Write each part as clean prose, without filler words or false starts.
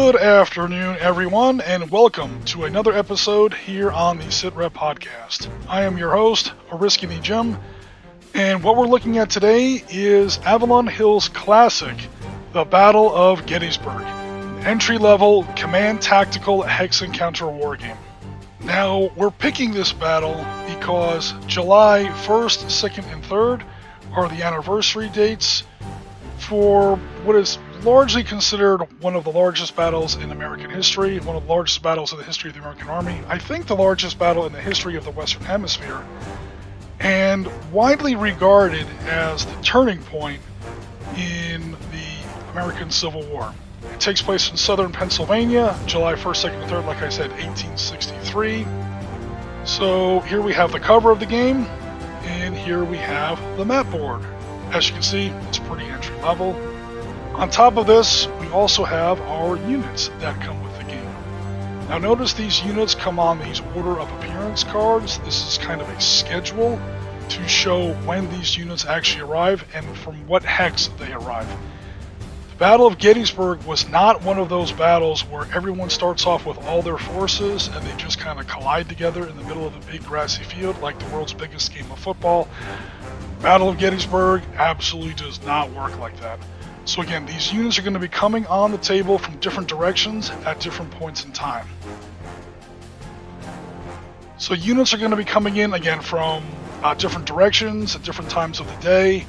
Good afternoon, everyone, and welcome to another episode here on the Sitrep podcast. I am your host, Oriskini Jim, and what we're looking at today is Avalon Hill's classic, the Battle of Gettysburg, an entry-level command tactical hex encounter wargame. Now, we're picking this battle because July 1st, 2nd, and 3rd are the anniversary dates for what is largely considered one of the largest battles in American history, one of the largest battles in the history of the American Army, I think the largest battle in the history of the Western Hemisphere, and widely regarded as the turning point in the American Civil War. It takes place in southern Pennsylvania, July 1st, 2nd, and 3rd, like I said, 1863. So here we have the cover of the game, and here we have the map board. As you can see, it's pretty entry level. On top of this, we also have our units that come with the game. Now notice these units come on these order of appearance cards. This is kind of a schedule to show when these units actually arrive and from what hex they arrive. The Battle of Gettysburg was not one of those battles where everyone starts off with all their forces and they just kind of collide together in the middle of a big grassy field like the world's biggest game of football. Battle of Gettysburg absolutely does not work like that. So again, these units are going to be coming on the table from different directions at different points in time. So units are going to be coming in again from different directions at different times of the day.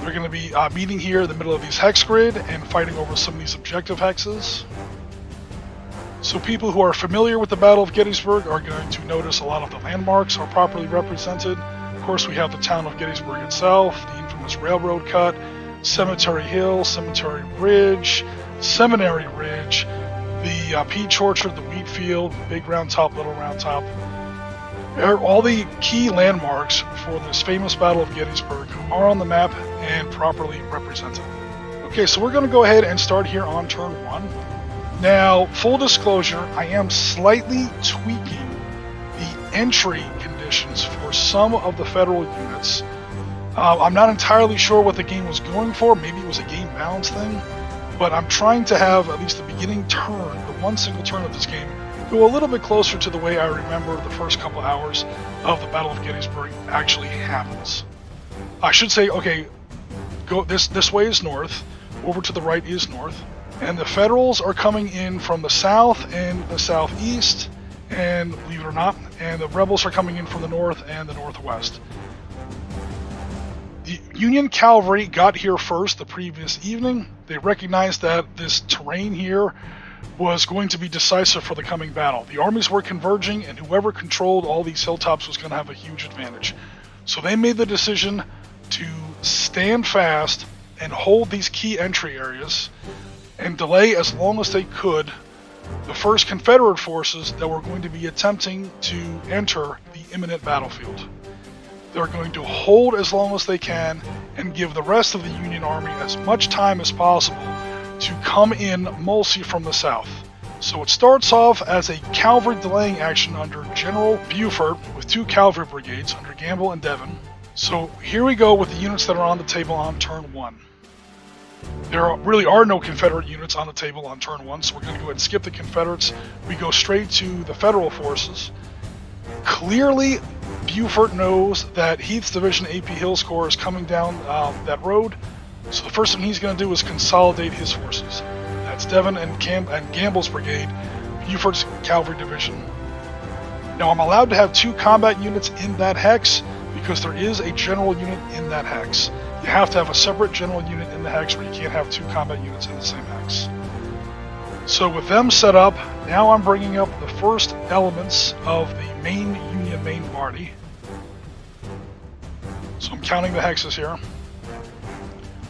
They're going to be meeting here in the middle of these hex grid and fighting over some of these objective hexes. So people who are familiar with the Battle of Gettysburg are going to notice a lot of the landmarks are properly represented. Of course, we have the town of Gettysburg itself, the infamous railroad cut, Cemetery Hill, Cemetery Ridge, Seminary Ridge, the peach orchard, the wheat field, Big Round Top, Little Round Top. They're all the key landmarks for this famous Battle of Gettysburg are on the map and properly represented. Okay, so we're going to go ahead and start here on turn 1. Now, full disclosure, I am slightly tweaking the entry conditions for some of the federal units. I'm not entirely sure what the game was going for. Maybe it was a game balance thing, but I'm trying to have at least the beginning turn, the one single turn of this game, go a little bit closer to the way I remember the first couple hours of the Battle of Gettysburg actually happens. I should say, okay, go this way is north, over to the right is north, and the Federals are coming in from the south and the southeast, and believe it or not, and the Rebels are coming in from the north and the northwest. The Union cavalry got here first the previous evening. They recognized that this terrain here was going to be decisive for the coming battle. The armies were converging, and whoever controlled all these hilltops was going to have a huge advantage. So they made the decision to stand fast and hold these key entry areas and delay as long as they could the first Confederate forces that were going to be attempting to enter the imminent battlefield. They're going to hold as long as they can and give the rest of the Union Army as much time as possible to come in mostly from the south. So it starts off as a cavalry delaying action under General Buford with 2 cavalry brigades under Gamble and Devon. So here we go with the units that are on the table on turn 1. There really are no Confederate units on the table on turn 1, so we're going to go ahead and skip the Confederates. We go straight to the Federal forces. Clearly, Buford knows that Heath's division AP Hill's Corps is coming down that road, so the first thing he's going to do is consolidate his forces. That's Devon and Gamble's brigade, Buford's cavalry division. Now I'm allowed to have 2 combat units in that hex because there is a general unit in that hex. You have to have a separate general unit in the hex, or you can't have 2 combat units in the same hex. So with them set up, now I'm bringing up the first elements of the main Union main party. So I'm counting the hexes here.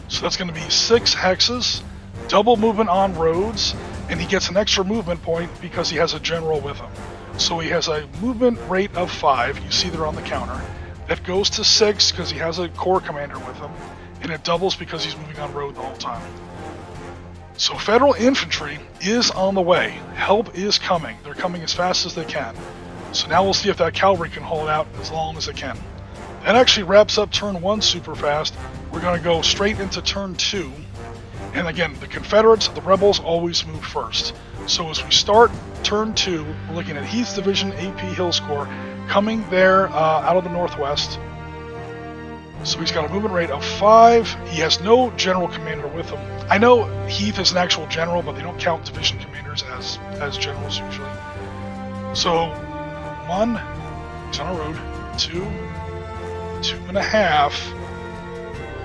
So that's going to be 6 hexes, double movement on roads, and he gets an extra movement point because he has a general with him. So he has a movement rate of 5, you see there on the counter. That goes to 6 because he has a corps commander with him, and it doubles because he's moving on road the whole time. So Federal infantry is on the way. Help is coming. They're coming as fast as they can. So now we'll see if that cavalry can hold out as long as it can. That actually wraps up turn 1 super fast. We're going to go straight into turn 2. And again, the Confederates, the rebels, always move first. So as we start turn 2, we're looking at Heath's division, AP Hill score, coming there out of the northwest. So he's got a movement rate of 5. He has no general commander with him. I know Heath is an actual general, but they don't count division commanders as generals usually. So 1, he's on a road. 2, 2.5.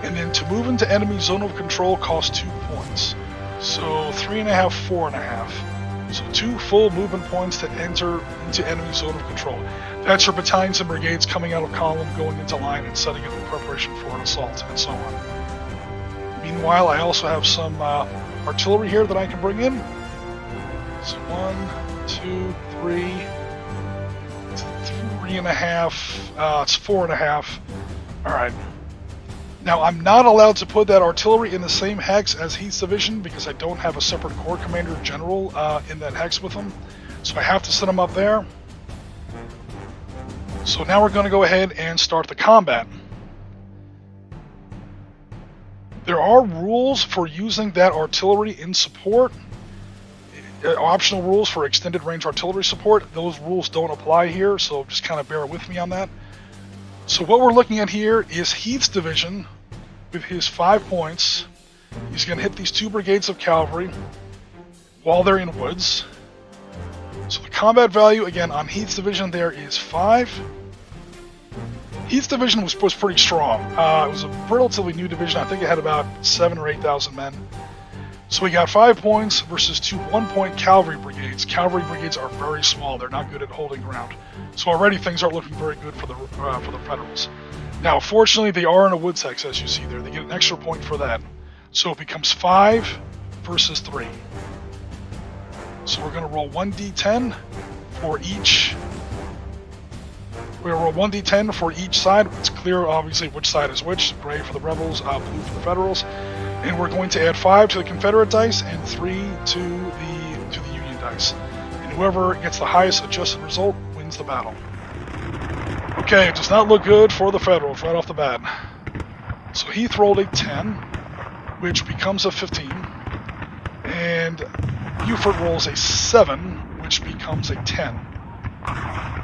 And then to move into enemy zone of control costs 2 points. So 3.5, 4.5. So 2 full movement points to enter into enemy zone of control. That's your battalions and brigades coming out of column, going into line, and setting up in preparation for an assault, and so on. Meanwhile, I also have some artillery here that I can bring in. So 1, 2, 3, 3.5. It's 4.5. All right. Now, I'm not allowed to put that artillery in the same hex as Heath's division because I don't have a separate corps commander general in that hex with him. So I have to set him up there. So now we're going to go ahead and start the combat. There are rules for using that artillery in support. Optional rules for extended range artillery support. Those rules don't apply here, so just kind of bear with me on that. So what we're looking at here is Heath's division with his 5 points. He's going to hit these 2 brigades of cavalry while they're in woods. So the combat value, again, on Heath's division there is 5. Heath's division was pretty strong. It was a relatively new division. I think it had about 7,000 or 8,000 men. So we got 5 points versus 2 1-point cavalry brigades. Cavalry brigades are very small. They're not good at holding ground. So already things aren't looking very good for the Federals. Now, fortunately, they are in a woods hex, as you see there. They get an extra point for that. So it becomes 5 versus 3. So we're going to roll 1d10 for each. We're going to roll 1d10 for each side. It's clear, obviously, which side is which. Gray for the rebels, blue for the Federals. And we're going to add 5 to the Confederate dice and 3 to the Union dice. And whoever gets the highest adjusted result wins the battle. Okay, it does not look good for the Federals right off the bat. So Heath rolled a 10, which becomes a 15. And Buford rolls a 7, which becomes a 10.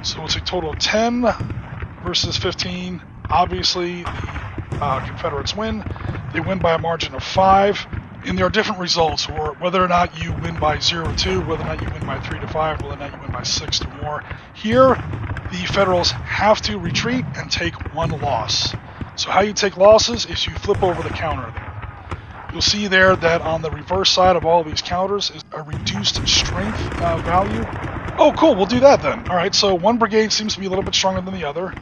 So it's a total of 10 versus 15. Obviously, the Confederates win. They win by a margin of 5. And there are different results, or whether or not you win by 0-2, whether or not you win by 3-5, whether or not you win by 6 or more. Here, the Federals have to retreat and take 1 loss. So how you take losses is you flip over the counter there. You'll see there that on the reverse side of all these counters is a reduced strength value. Oh, cool, we'll do that then. All right, so one brigade seems to be a little bit stronger than the other.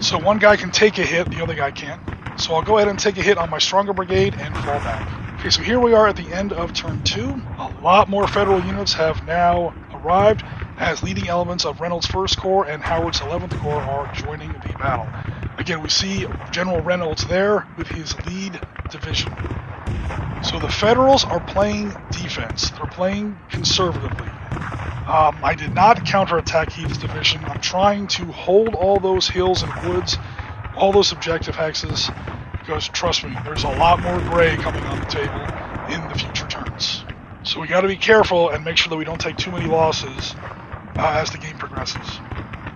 So one guy can take a hit, the other guy can't. So I'll go ahead and take a hit on my stronger brigade and fall back. Okay, so here we are at the end of turn 2. A lot more Federal units have now arrived as leading elements of Reynolds' 1st Corps and Howard's 11th Corps are joining the battle. Again, we see General Reynolds there with his lead division. So the Federals are playing defense. They're playing conservatively. I did not counterattack Heath's division. I'm trying to hold all those hills and woods, all those objective hexes, because trust me, there's a lot more gray coming on the table in the future turns. So we got to be careful and make sure that we don't take too many losses as the game progresses.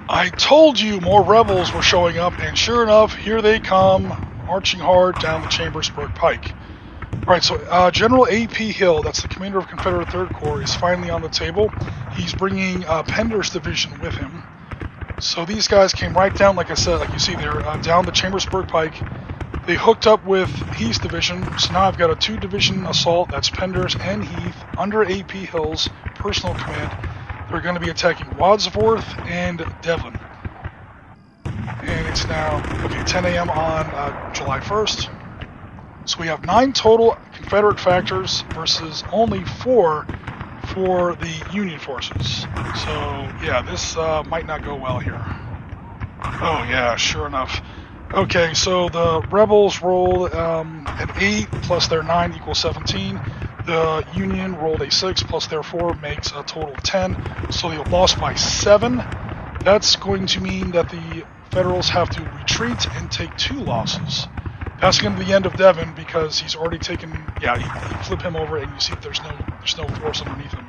I told you more rebels were showing up, and sure enough, here they come, marching hard down the Chambersburg Pike. Alright, so General A.P. Hill, that's the commander of Confederate 3rd Corps, is finally on the table. He's bringing Pender's division with him. So these guys came right down, like I said, like you see there, down the Chambersburg Pike. They hooked up with Heath's division, so now I've got a 2-division assault, that's Pender's and Heath, under A.P. Hill's personal command. They're going to be attacking Wadsworth and Devlin. And it's now, 10 a.m. on July 1st. So we have 9 total Confederate factors versus only 4 for the Union forces. So, yeah, this might not go well here. Oh, yeah, sure enough. Okay, so the rebels rolled an 8 plus their 9 equals 17. The Union rolled a 6 plus their 4 makes a total of 10. So they lost by 7. That's going to mean that the Federals have to retreat and take 2 losses. That's going to be the end of Devon because he's already taken. Yeah, you flip him over and you see that there's no force underneath him.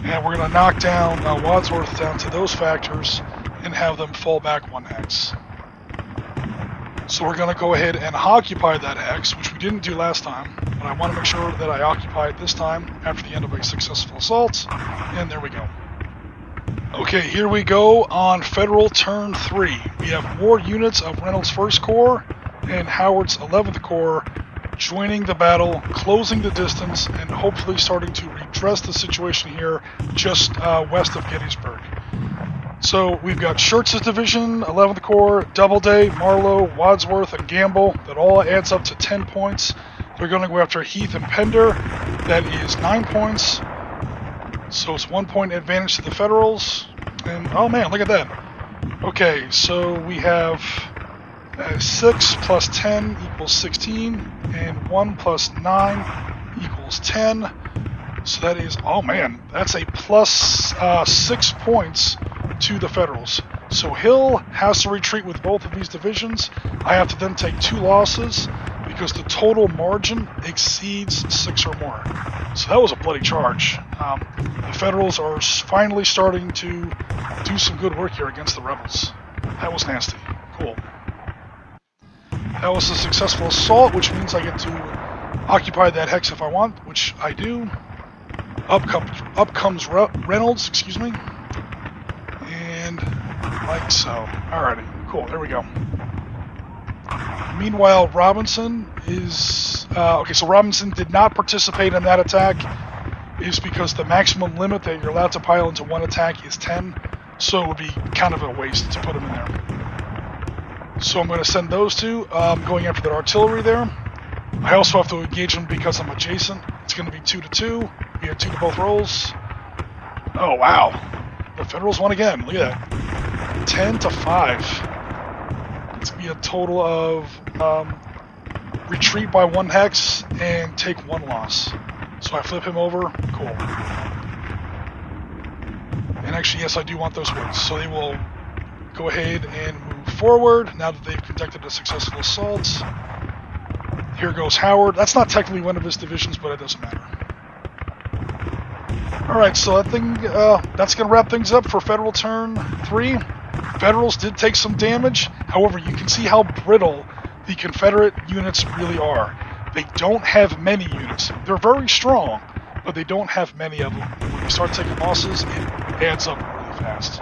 And we're going to knock down Wadsworth down to those factors and have them fall back 1 hex. So we're going to go ahead and occupy that hex, which we didn't do last time, but I want to make sure that I occupy it this time after the end of a successful assault, and there we go. Okay, here we go on Federal turn 3. We have more units of Reynolds' 1st Corps and Howard's 11th Corps joining the battle, closing the distance, and hopefully starting to redress the situation here just west of Gettysburg. So we've got Schertz's division, 11th Corps, Doubleday, Marlowe, Wadsworth, and Gamble. That all adds up to 10 points. They're going to go after Heath and Pender. That is 9 points. So it's 1 point advantage to the Federals. And, oh man, look at that. Okay, so we have 6 plus 10 equals 16, and 1 plus 9 equals 10. So that is, oh man, that's a plus 6 points to the Federals. So Hill has to retreat with both of these divisions. I have to then take 2 losses because the total margin exceeds 6 or more. So that was a bloody charge. The Federals are finally starting to do some good work here against the rebels. That was nasty. Cool. That was a successful assault, which means I get to occupy that hex if I want, which I do. Up comes Reynolds, excuse me. And like so. Alrighty, cool, there we go. Meanwhile, Robinson is... okay, so Robinson did not participate in that attack. Is because the maximum limit that you're allowed to pile into one attack is 10. So it would be kind of a waste to put him in there. So I'm going to send those two. Going after the artillery there. I also have to engage them because I'm adjacent. It's going to be 2-2. We have 2 to both rolls. Oh, wow. The Federals won again. Look at that. 10-5. It's going to be a total of retreat by 1 hex and take 1 loss. So I flip him over. Cool. And actually, yes, I do want those wins. So they will go ahead and move forward now that they've conducted a successful assault. Here goes Howard. That's not technically one of his divisions, but it doesn't matter. Alright, so that thing, that's going to wrap things up for Federal turn 3. Federals did take some damage. However, you can see how brittle the Confederate units really are. They don't have many units. They're very strong, but they don't have many of them. When you start taking losses, it adds up really fast.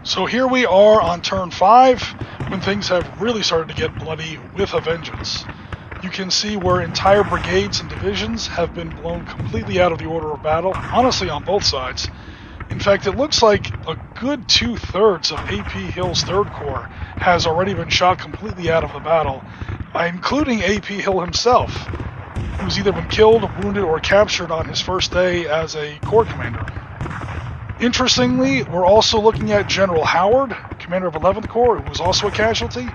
So here we are on turn 5, when things have really started to get bloody with a vengeance. You can see where entire brigades and divisions have been blown completely out of the order of battle, honestly on both sides. In fact, it looks like a good 2/3 of A.P. Hill's 3rd Corps has already been shot completely out of the battle, including A.P. Hill himself, who's either been killed, wounded, or captured on his first day as a Corps commander. Interestingly, we're also looking at General Howard, commander of 11th Corps, who was also a casualty,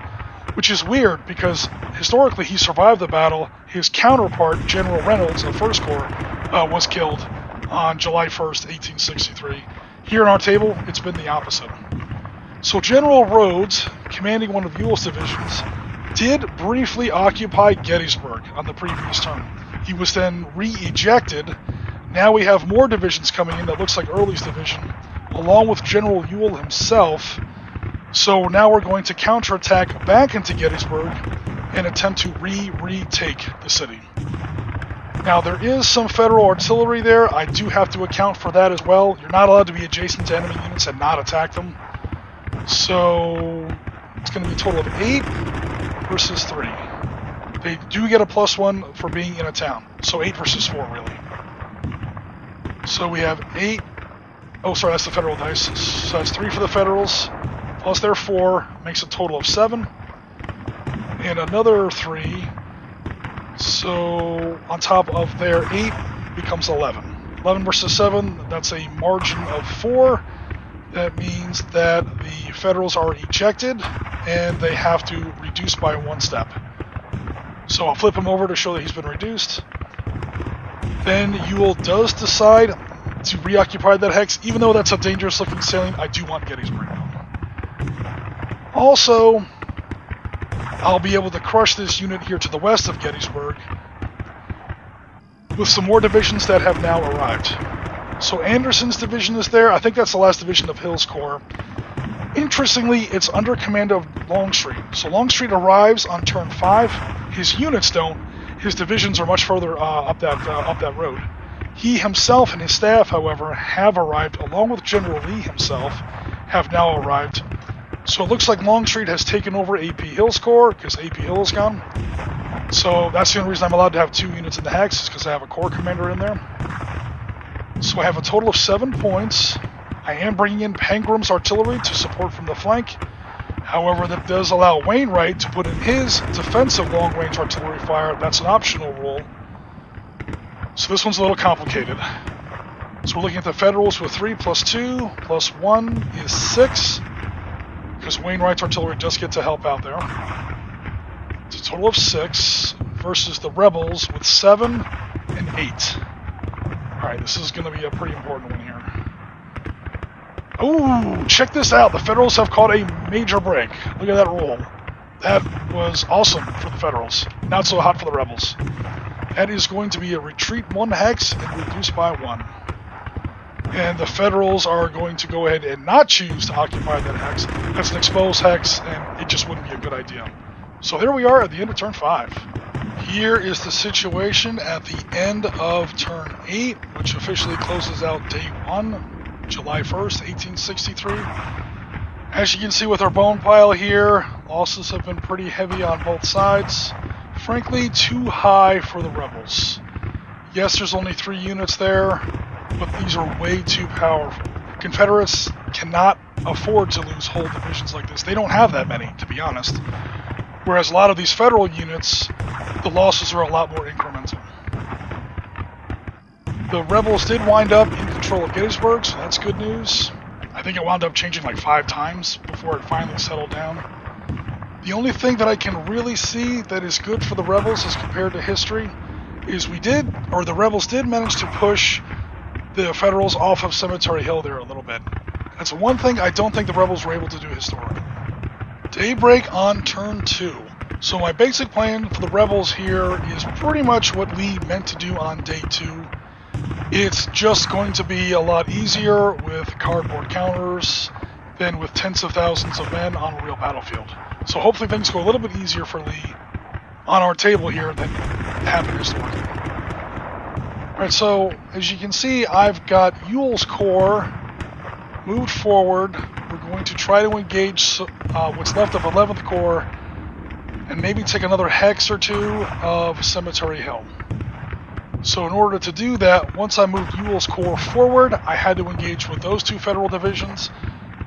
which is weird because historically he survived the battle. His counterpart, General Reynolds of 1st Corps, was killed on July 1st, 1863. Here in our table, it's been the opposite. So General Rhodes, commanding one of Ewell's divisions, did briefly occupy Gettysburg on the previous turn. He was then re-ejected. Now we have more divisions coming in that looks like Early's division, along with General Ewell himself. So now we're going to counterattack back into Gettysburg and attempt to retake the city. Now there is some Federal artillery there. I do have to account for that as well. You're not allowed to be adjacent to enemy units and not attack them. So it's going to be a total of 8 versus 3. They do get a +1 for being in a town. So 8 versus 4 really. So we have 8. Oh, sorry, that's the Federal dice. So that's 3 for the Federals. Plus their 4 makes a total of 7. And another 3. So on top of their 8 becomes 11. 11 versus 7, that's a margin of 4. That means that the Federals are ejected and they have to reduce by 1 step. So I'll flip him over to show that he's been reduced. Then Ewell does decide to reoccupy that hex. Even though that's a dangerous looking salient, I do want Gettysburg now. Also, I'll be able to crush this unit here to the west of Gettysburg with some more divisions that have now arrived. So Anderson's division is there. I think that's the last division of Hill's Corps. Interestingly, it's under command of Longstreet. So Longstreet arrives on turn 5. His units don't. His divisions are much further up that road. He himself and his staff, however, have arrived, along with General Lee himself, have now arrived. So it looks like Longstreet has taken over A.P. Hill's Corps, because A.P. Hill is gone. So that's the only reason I'm allowed to have 2 units in the hex, is because I have a corps commander in there. So I have a total of 7 points. I am bringing in Pengram's artillery to support from the flank. However, that does allow Wainwright to put in his defensive long-range artillery fire. That's an optional rule. So this one's a little complicated. So we're looking at the Federals with 3 plus 2 plus 1 is 6. Because Wainwright's artillery does get to help out there. It's a total of 6 versus the Rebels with 7 and 8. Alright, this is going to be a pretty important one here. Ooh, check this out. The Federals have caught a major break. Look at that roll. That was awesome for the Federals. Not so hot for the Rebels. That is going to be a retreat 1 hex and reduce by 1. And the Federals are going to go ahead and not choose to occupy that hex. That's an exposed hex, and it just wouldn't be a good idea. So there we are at the end of turn 5. Here is the situation at the end of turn 8, which officially closes out day 1, July 1st, 1863. As you can see with our bone pile here, losses have been pretty heavy on both sides. Frankly, too high for the Rebels. Yes, there's only 3 units there, but these are way too powerful. Confederates cannot afford to lose whole divisions like this. They don't have that many, to be honest. Whereas a lot of these Federal units, the losses are a lot more incremental. The Rebels did wind up in control of Gettysburg, so that's good news. I think it wound up changing like 5 times before it finally settled down. The only thing that I can really see that is good for the Rebels as compared to history is the Rebels did manage to push the Federals off of Cemetery Hill there a little bit. That's one thing I don't think the Rebels were able to do historically. Daybreak on turn 2. So my basic plan for the Rebels here is pretty much what Lee meant to do on day 2. It's just going to be a lot easier with cardboard counters than with tens of thousands of men on a real battlefield. So hopefully things go a little bit easier for Lee on our table here than happened historically. Alright, so as you can see, I've got Ewell's Corps moved forward. We're going to try to engage what's left of 11th Corps and maybe take another hex or 2 of Cemetery Hill. So in order to do that, once I moved Ewell's Corps forward, I had to engage with those 2 Federal divisions.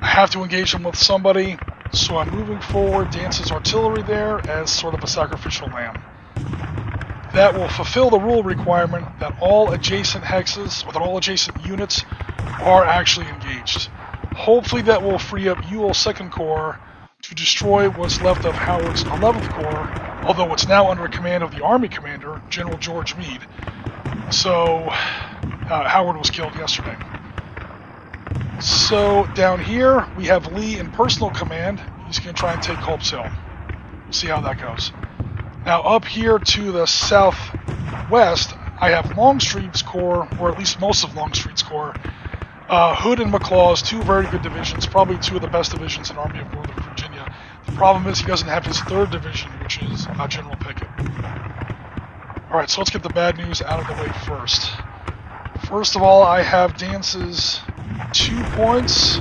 I have to engage them with somebody, so I'm moving forward Dance's artillery there as sort of a sacrificial lamb. That will fulfill the rule requirement that all adjacent hexes, or that all adjacent units, are actually engaged. Hopefully that will free up Ewell's 2nd Corps to destroy what's left of Howard's 11th Corps, although it's now under command of the Army Commander, General George Meade. So, Howard was killed yesterday. So, down here, we have Lee in personal command. He's going to try and take Culp's Hill. We'll see how that goes. Now, up here to the southwest, I have Longstreet's Corps, or at least most of Longstreet's Corps. Hood and McLaws, 2 very good divisions, probably 2 of the best divisions in Army of Northern Virginia. The problem is he doesn't have his 3rd division, which is General Pickett. Alright, so let's get the bad news out of the way first. First of all, I have Dance's 2 points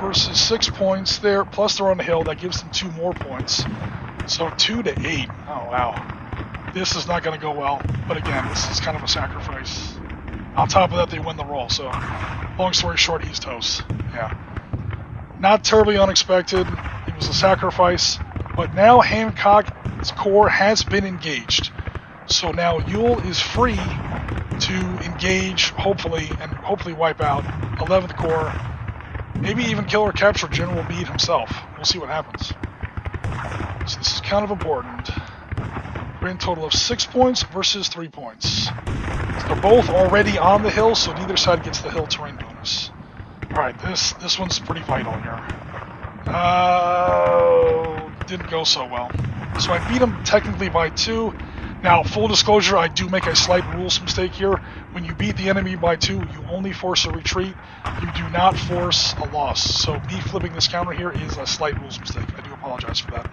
versus 6 points there, plus they're on the hill. That gives them 2 more points. So 2 to 8. Oh, wow. This is not going to go well. But again, this is kind of a sacrifice. On top of that, they win the roll. So, long story short, he's toast. Yeah. Not terribly unexpected. It was a sacrifice. But now Hancock's Corps has been engaged. So now Ewell is free to engage, hopefully, and hopefully wipe out 11th Corps. Maybe even kill or capture General Meade himself. We'll see what happens. So this is kind of important. Grand total of 6 points versus 3 points. So they're both already on the hill, so neither side gets the hill terrain bonus. Alright, this one's pretty vital here. didn't go so well. So I beat him technically by 2. Now, full disclosure, I do make a slight rules mistake here. When you beat the enemy by 2, you only force a retreat. You do not force a loss. So me flipping this counter here is a slight rules mistake. I do apologize for that.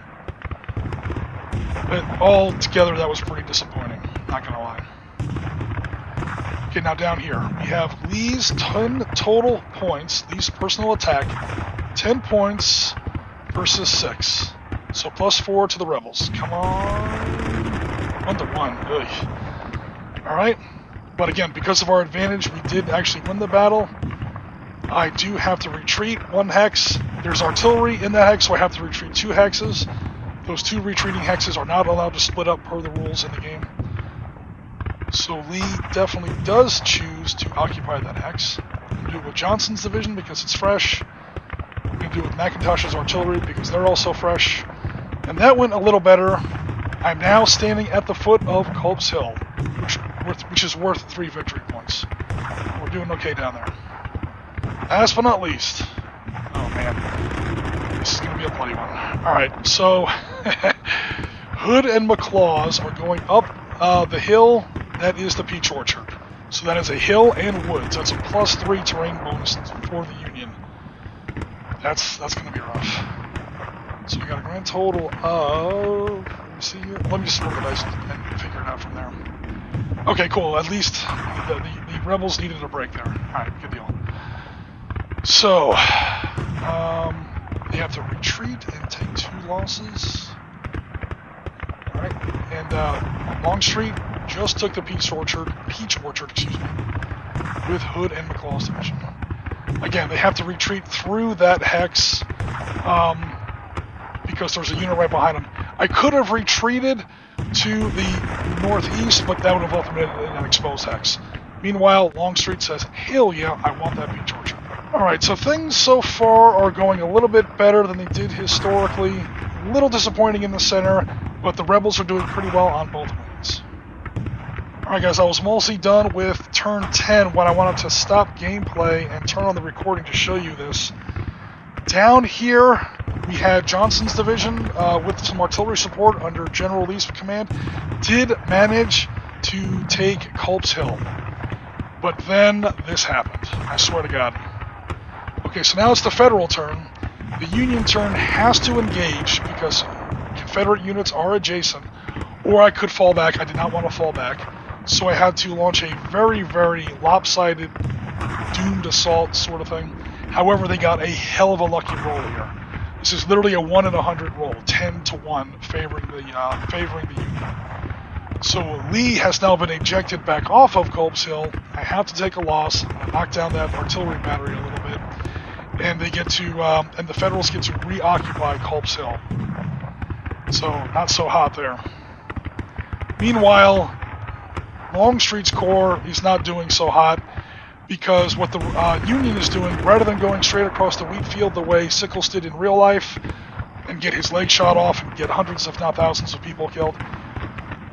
But altogether, that was pretty disappointing. Not gonna lie. Okay, now down here, we have Lee's 10 total points, Lee's personal attack, 10 points versus 6. So +4 to the rebels. Come on. 1-1. Ugh. Alright. But again, because of our advantage, we did actually win the battle. I do have to retreat 1 hex. There's artillery in that hex, so I have to retreat 2 hexes. Those 2 retreating hexes are not allowed to split up per the rules in the game. So Lee definitely does choose to occupy that hex. I'm going to do it with Johnson's division because it's fresh. I'm going to do it with McIntosh's artillery because they're also fresh. And that went a little better. I'm now standing at the foot of Culp's Hill, which is worth 3 victory points. We're doing okay down there. Last but not least, oh man, this is going to be a bloody one. Alright, so Hood and McClaws are going up the hill that is the Peach Orchard. So that is a hill and woods. That's a +3 terrain bonus for the Union. That's going to be rough. So we got a grand total of... Let me just roll the dice and figure it out from there. Okay, cool. At least the rebels needed a break there. Alright, good deal. So, they have to retreat and take 2 losses. Alright, and Longstreet just took the Peach Orchard, excuse me, with Hood and McClaw's division. Again, they have to retreat through that hex because there's a unit right behind them. I could have retreated to the northeast, but that would have ultimately been an exposed hex. Meanwhile, Longstreet says, hell yeah, I want that Peach Orchard. Alright, so things so far are going a little bit better than they did historically. A little disappointing in the center, but the rebels are doing pretty well on both wings. Alright guys, I was mostly done with turn 10 when I wanted to stop gameplay and turn on the recording to show you this. Down here, we had Johnson's division with some artillery support under General Lee's command, did manage to take Culp's Hill. But then this happened, I swear to God. Okay, so now it's the Federal turn. The Union turn has to engage because Confederate units are adjacent, or I could fall back. I did not want to fall back. So I had to launch a very, very lopsided, doomed assault sort of thing. However, they got a hell of a lucky roll here. This is literally a 1 in 100 roll, 10-1, favoring the Union. So Lee has now been ejected back off of Culp's Hill. I have to take a loss. I'm gonna knock down that artillery battery a little bit, and they get to, and the Federals get to reoccupy Culp's Hill. So not so hot there. Meanwhile, Longstreet's corps is not doing so hot because what the Union is doing, rather than going straight across the wheat field the way Sickles did in real life and get his leg shot off and get hundreds if not thousands of people killed.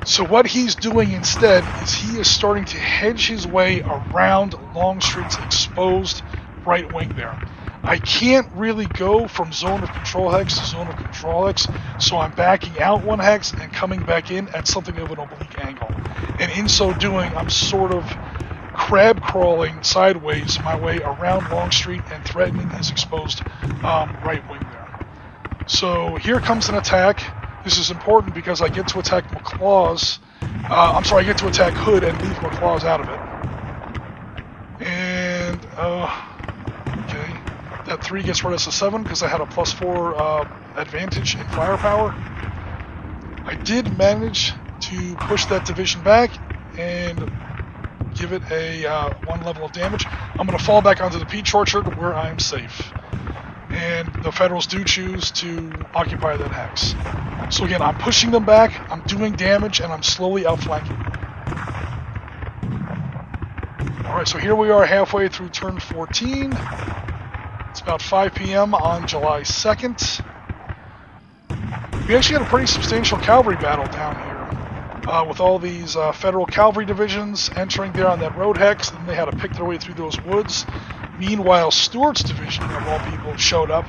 So what he's doing instead is he is starting to hedge his way around Longstreet's exposed right wing there. I can't really go from zone of control hex to zone of control hex, so I'm backing out 1 hex and coming back in at something of an oblique angle. And in so doing, I'm sort of crab crawling sideways my way around Longstreet and threatening his exposed right wing there. So here comes an attack. This is important because I get to attack McClaws. I get to attack Hood and leave McClaws out of it. And, okay. That 3 gets rid of us a 7 because I had a +4 advantage in firepower. I did manage to push that division back and give it a 1 level of damage. I'm going to fall back onto the Peach Orchard where I am safe. And the Federals do choose to occupy that hex. So again, I'm pushing them back, I'm doing damage, and I'm slowly outflanking. Alright, so here we are halfway through turn 14. It's about 5 p.m. on July 2nd. We actually had a pretty substantial cavalry battle down here. With all these Federal cavalry divisions entering there on that road hex, and they had to pick their way through those woods. Meanwhile, Stuart's division, of all people, showed up,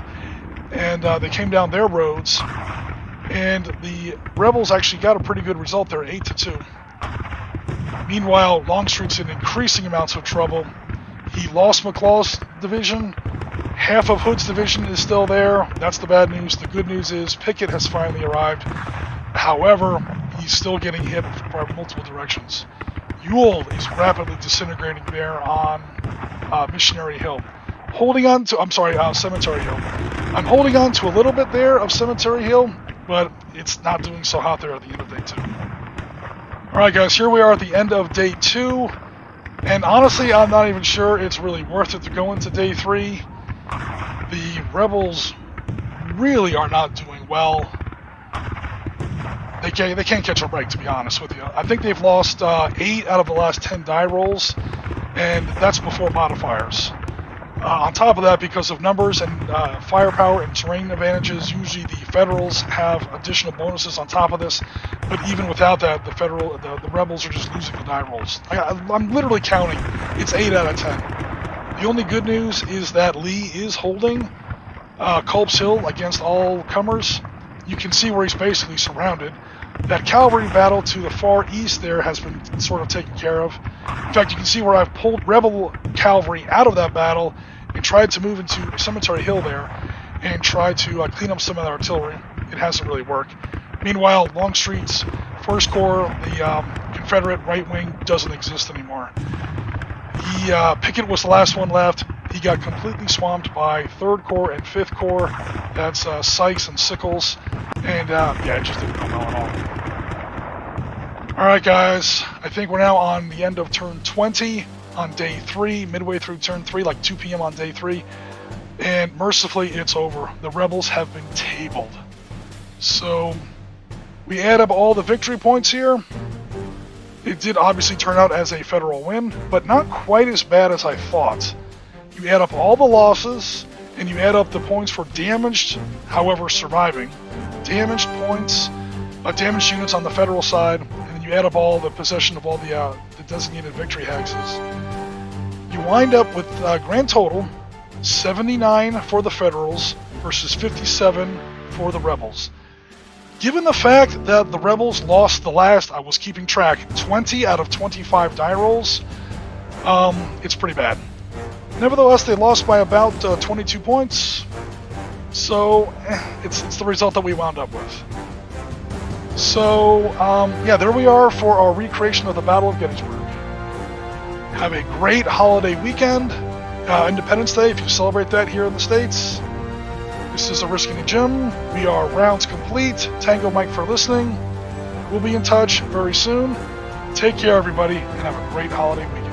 and they came down their roads, and the rebels actually got a pretty good result there, 8-2. Meanwhile, Longstreet's in increasing amounts of trouble. He lost McLaw's division. Half of Hood's division is still there. That's the bad news. The good news is Pickett has finally arrived. However, he's still getting hit from multiple directions. Ewell is rapidly disintegrating there on Missionary Hill. Cemetery Hill. I'm holding on to a little bit there of Cemetery Hill, but it's not doing so hot there at the end of day 2. Alright guys, here we are at the end of day 2, and honestly I'm not even sure it's really worth it to go into day 3. The rebels really are not doing well. They can't catch a break, to be honest with you. I think they've lost 8 out of the last 10 die rolls, and that's before modifiers. On top of that, because of numbers and firepower and terrain advantages, usually the Federals have additional bonuses on top of this. But even without that, the Rebels are just losing the die rolls. I'm literally counting. It's 8 out of 10. The only good news is that Lee is holding Culp's Hill against all comers. You can see where he's basically surrounded. That cavalry battle to the far east there has been sort of taken care of. In fact, you can see where I've pulled Rebel cavalry out of that battle and tried to move into Cemetery Hill there and tried to clean up some of the artillery. It hasn't really worked. Meanwhile, Longstreet's 1st Corps, the Confederate right wing, doesn't exist anymore. Pickett was the last one left. He got completely swamped by 3rd Corps and 5th Corps. That's Sykes and Sickles. And it just didn't go well at all. Alright guys, I think we're now on the end of turn 20 on day 3, midway through turn 3, like 2 p.m. on day 3. And mercifully, it's over. The rebels have been tabled. So, we add up all the victory points here. It did obviously turn out as a Federal win, but not quite as bad as I thought. You add up all the losses, and you add up the points for damaged, however surviving. Damaged points, damaged units on the Federal side, and then you add up all the possession of all the designated victory hexes. You wind up with grand total 79 for the Federals versus 57 for the Rebels. Given the fact that the Rebels lost the last, I was keeping track, 20 out of 25 die rolls, it's pretty bad. Nevertheless, they lost by about 22 points, so it's the result that we wound up with. So, there we are for our recreation of the Battle of Gettysburg. Have a great holiday weekend. Independence Day, if you celebrate that here in the States. This is Risky Jim. We are rounds complete. Tango Mike for listening. We'll be in touch very soon. Take care, everybody, and have a great holiday weekend.